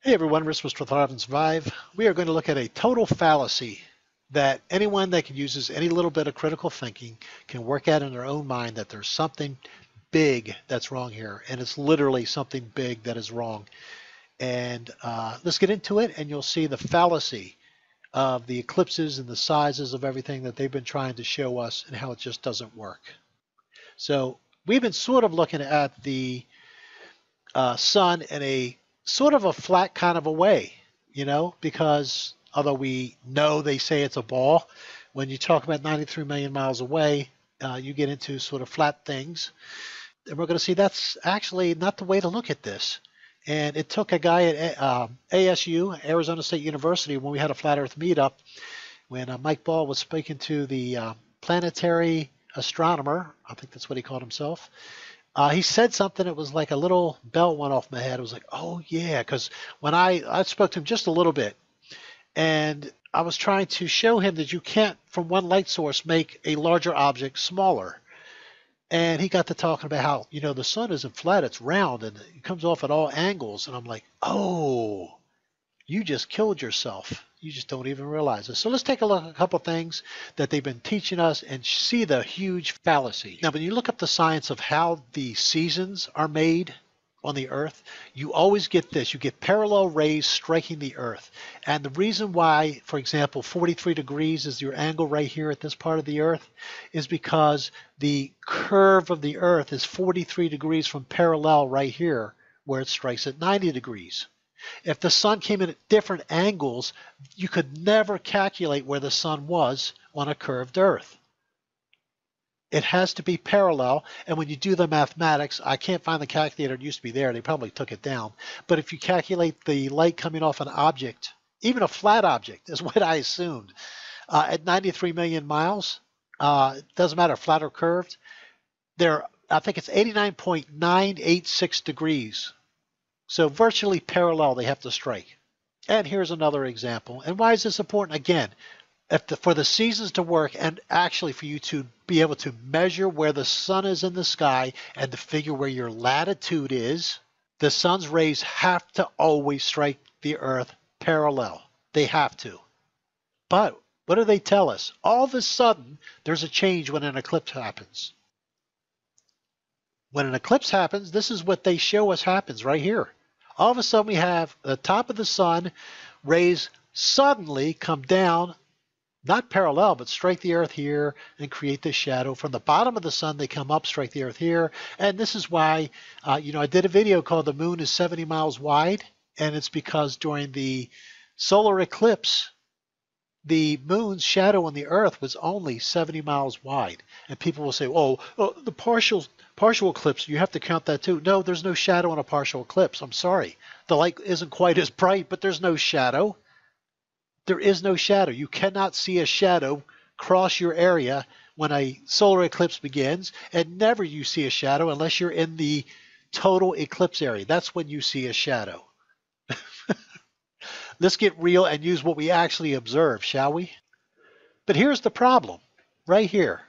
Hey everyone, Risk with Thrive and Survive. We are going to look at a total fallacy that anyone that uses any little bit of critical thinking can work out in their own mind that there's something big that's wrong here, and it's literally something big that is wrong. And let's get into it, and you'll see the fallacy of the eclipses and the sizes of everything that they've been trying to show us and how it just doesn't work. So we've been sort of looking at the sun in a sort of a flat kind of a way, because although we know they say it's a ball, when you talk about 93 million miles away, you get into sort of flat things. And we're going to see that's actually not the way to look at this. And it took a guy at ASU, Arizona State University, when we had a Flat Earth meetup, when Mike Ball was speaking to the planetary astronomer, I think that's what he called himself. He said something that was like a little bell went off my head. It was like, oh yeah, because when I spoke to him just a little bit, and I was trying to show him that you can't, from one light source, make a larger object smaller. And he got to talking about how, the sun isn't flat, it's round, and it comes off at all angles. And I'm like, oh, you just killed yourself. You just don't even realize it. So let's take a look at a couple things that they've been teaching us and see the huge fallacy. Now, when you look up the science of how the seasons are made on the Earth, you always get this. You get parallel rays striking the Earth. And the reason why, for example, 43 degrees is your angle right here at this part of the Earth is because the curve of the Earth is 43 degrees from parallel right here where it strikes at 90 degrees. If the sun came in at different angles, you could never calculate where the sun was on a curved Earth. It has to be parallel, and when you do the mathematics, I can't find the calculator. It used to be there. They probably took it down. But if you calculate the light coming off an object, even a flat object is what I assumed, at 93 million miles, it doesn't matter flat or curved, I think it's 89.986 degrees. So virtually parallel they have to strike. And here's another example. And why is this important? Again, for the seasons to work and actually for you to be able to measure where the sun is in the sky and to figure where your latitude is, the sun's rays have to always strike the Earth parallel. They have to. But what do they tell us? All of a sudden, there's a change when an eclipse happens. When an eclipse happens, this is what they show us happens right here. All of a sudden we have the top of the sun, rays suddenly come down, not parallel, but strike the Earth here and create this shadow. From the bottom of the sun, they come up, strike the Earth here. And this is why, I did a video called The Moon is 70 Miles Wide. And it's because during the solar eclipse, the moon's shadow on the Earth was only 70 miles wide. And people will say, oh, the partial eclipse, you have to count that too. No, there's no shadow on a partial eclipse. I'm sorry. The light isn't quite as bright, but there's no shadow. There is no shadow. You cannot see a shadow cross your area when a solar eclipse begins, and never you see a shadow unless you're in the total eclipse area. That's when you see a shadow. Let's get real and use what we actually observe, shall we? But here's the problem, right here.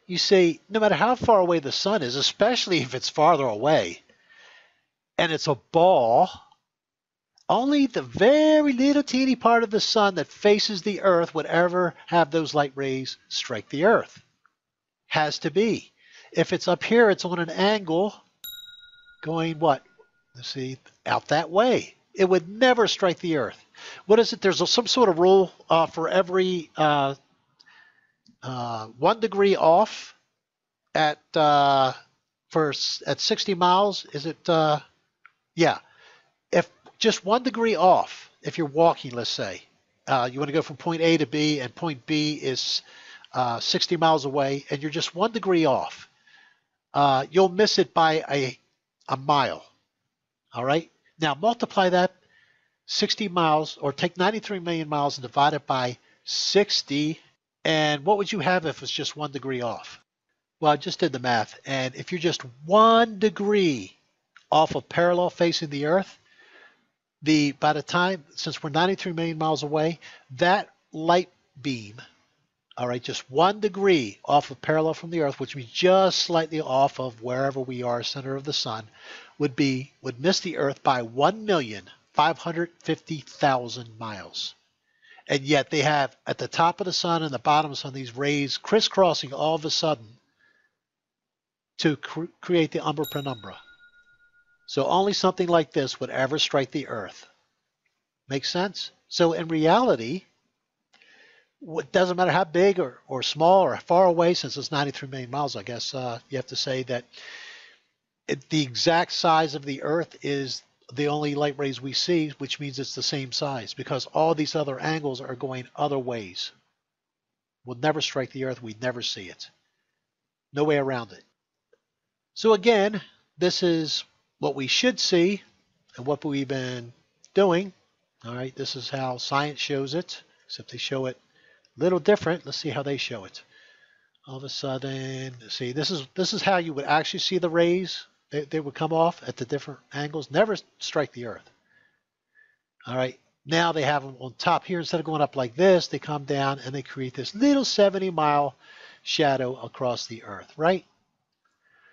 You see, no matter how far away the sun is, especially if it's farther away, and it's a ball, only the very little teeny part of the sun that faces the Earth would ever have those light rays strike the Earth. Has to be. If it's up here, it's on an angle going what? Let's see, out that way. It would never strike the Earth. What is it? There's some sort of rule for every 1 degree off at 60 miles. Is it? Yeah. If just 1 degree off, if you're walking, let's say, you want to go from point A to B, and point B is 60 miles away, and you're just 1 degree off, you'll miss it by a mile. All right. Now multiply that 60 miles, or take 93 million miles and divide it by 60, and what would you have if it's just 1 degree off? Well, I just did the math, and if you're just 1 degree off of parallel facing the Earth, by the time, since we're 93 million miles away, that light beam, all right, just 1 degree off of parallel from the Earth, which means just slightly off of wherever we are, center of the sun, would miss the Earth by 1,000,000 550,000 miles. And yet they have at the top of the sun and the bottom of the sun these rays crisscrossing all of a sudden to create the umbra penumbra. So only something like this would ever strike the Earth. Make sense? So in reality, it doesn't matter how big or small or far away, since it's 93 million miles, I guess you have to say that the exact size of the Earth is the only light rays we see, which means it's the same size, because all these other angles are going other ways. We'll never strike the Earth. We'd never see it. No way around it. So again, this is what we should see and what we've been doing. All right, this is how science shows it, except they show it a little different. Let's see how they show it. All of a sudden, see, this is how you would actually see the rays. They would come off at the different angles, never strike the Earth. All right, now they have them on top here. Instead of going up like this, they come down and they create this little 70-mile shadow across the Earth, right?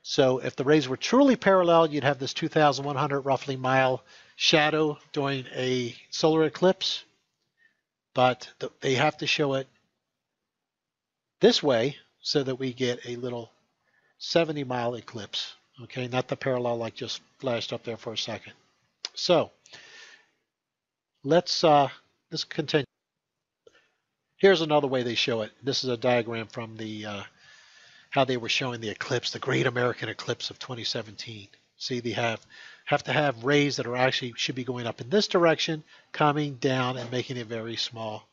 So if the rays were truly parallel, you'd have this 2,100 roughly mile shadow during a solar eclipse. But they have to show it this way so that we get a little 70-mile eclipse. Okay, not the parallel like just flashed up there for a second. So let's continue. Here's another way they show it. This is a diagram from the how they were showing the eclipse, the Great American Eclipse of 2017. See, they have to have rays that are actually should be going up in this direction, coming down and making a very small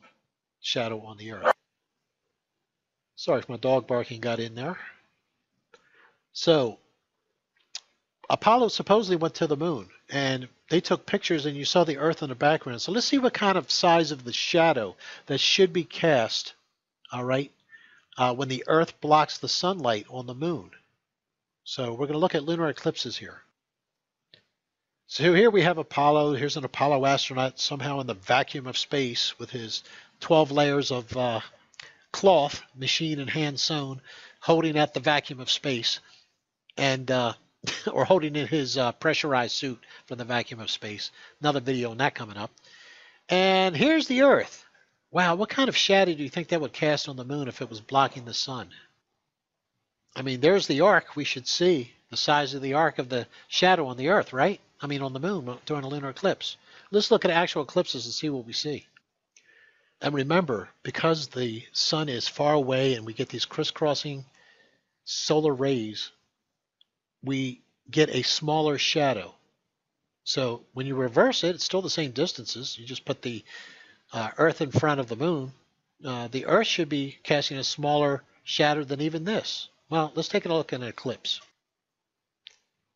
shadow on the Earth. Sorry if my dog barking got in there. So Apollo supposedly went to the moon, and they took pictures, and you saw the Earth in the background. So let's see what kind of size of the shadow that should be cast, all right, when the Earth blocks the sunlight on the moon. So we're going to look at lunar eclipses here. So here we have Apollo. Here's an Apollo astronaut somehow in the vacuum of space with his 12 layers of cloth, machine and hand sewn, holding at the vacuum of space, and or holding in his pressurized suit from the vacuum of space. Another video on that coming up. And here's the Earth. Wow, what kind of shadow do you think that would cast on the moon if it was blocking the sun? I mean, there's the arc. We should see the size of the arc of the shadow on the Earth, right? I mean, on the moon during a lunar eclipse. Let's look at actual eclipses and see what we see. And remember, because the sun is far away and we get these crisscrossing solar rays, we get a smaller shadow. So when you reverse it, it's still the same distances. You just put the Earth in front of the moon. The Earth should be casting a smaller shadow than even this. Well, let's take a look at an eclipse.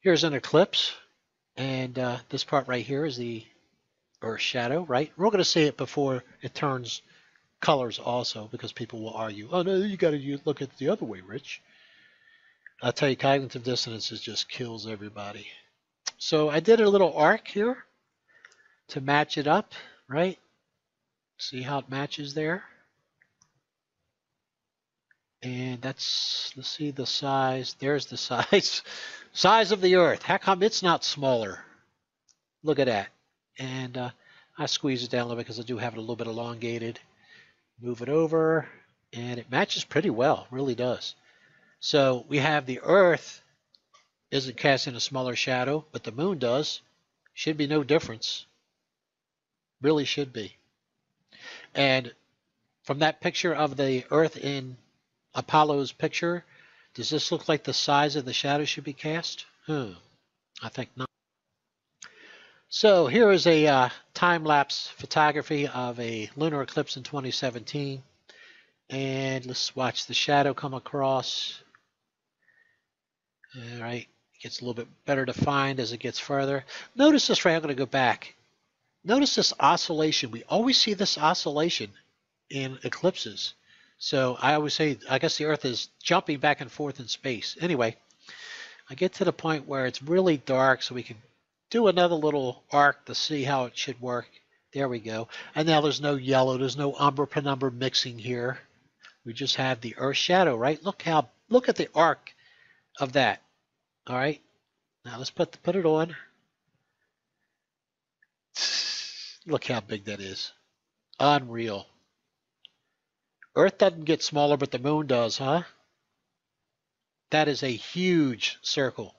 Here's an eclipse, and this part right here is the Earth shadow, right? We're going to see it before it turns colors also, because people will argue, oh no, you got to look at it the other way, Rich. I'll tell you, cognitive dissonance just kills everybody. So I did a little arc here to match it up, right? See how it matches there? And that's, let's see the size. There's the size. Size of the Earth. How come it's not smaller? Look at that. And I squeeze it down a little bit because I do have it a little bit elongated. Move it over, and it matches pretty well. Really does. So we have the Earth isn't casting a smaller shadow, but the moon does. Should be no difference. Really should be. And from that picture of the Earth in Apollo's picture, does this look like the size of the shadow should be cast? I think not. So here is a time-lapse photography of a lunar eclipse in 2017. And let's watch the shadow come across. All right, it gets a little bit better defined as it gets further. Notice this right, I'm going to go back. Notice this oscillation. We always see this oscillation in eclipses. So I always say, I guess the Earth is jumping back and forth in space. Anyway, I get to the point where it's really dark, so we can do another little arc to see how it should work. There we go. And now there's no yellow, there's no umbra penumbra mixing here. We just have the Earth shadow, right? Look at the arc of that. All right. Now let's put it on. Look how big that is. Unreal. Earth doesn't get smaller, but the moon does, huh? That is a huge circle.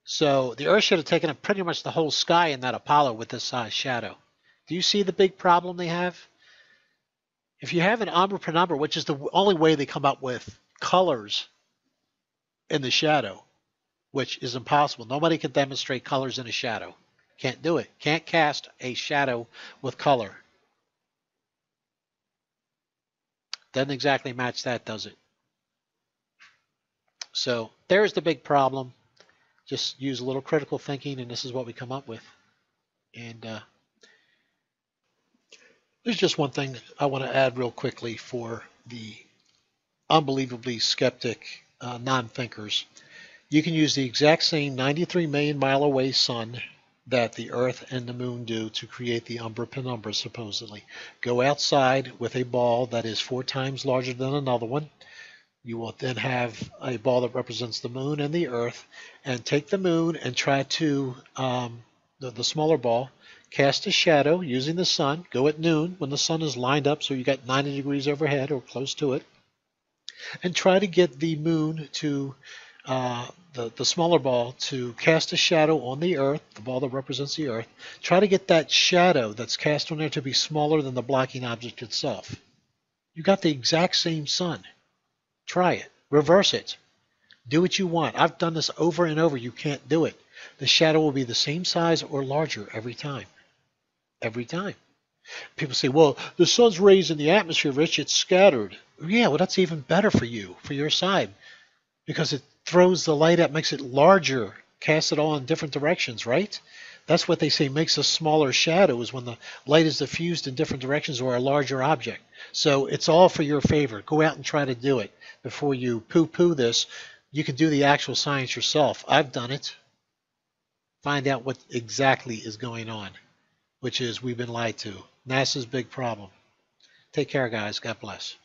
So the Earth should have taken up pretty much the whole sky in that Apollo with this size shadow. Do you see the big problem they have? If you have an umbra penumbra, which is the only way they come up with colors in the shadow, which is impossible. Nobody can demonstrate colors in a shadow. Can't do it. Can't cast a shadow with color. Doesn't exactly match that, does it? So there's the big problem. Just use a little critical thinking, and this is what we come up with. And there's just one thing I want to add real quickly for the unbelievably skeptic non-thinkers. You can use the exact same 93 million mile away sun that the Earth and the Moon do to create the umbra penumbra, supposedly. Go outside with a ball that is 4 times larger than another one. You will then have a ball that represents the Moon and the Earth, and take the Moon and try to, the smaller ball, cast a shadow using the sun. Go at noon when the sun is lined up so you got 90 degrees overhead or close to it, and try to get the Moon to, the smaller ball to cast a shadow on the Earth, the ball that represents the Earth. Try to get that shadow that's cast on there to be smaller than the blocking object itself. You got the exact same sun. Try it. Reverse it. Do what you want. I've done this over and over. You can't do it. The shadow will be the same size or larger every time. Every time. People say, well, the sun's rays in the atmosphere, Rich, it's scattered. Yeah, well, that's even better for you, for your side, because it throws the light out, makes it larger, casts it all in different directions, right? That's what they say makes a smaller shadow, is when the light is diffused in different directions or a larger object. So it's all for your favor. Go out and try to do it before you poo-poo this. You can do the actual science yourself. I've done it. Find out what exactly is going on, which is we've been lied to. NASA's big problem. Take care, guys. God bless.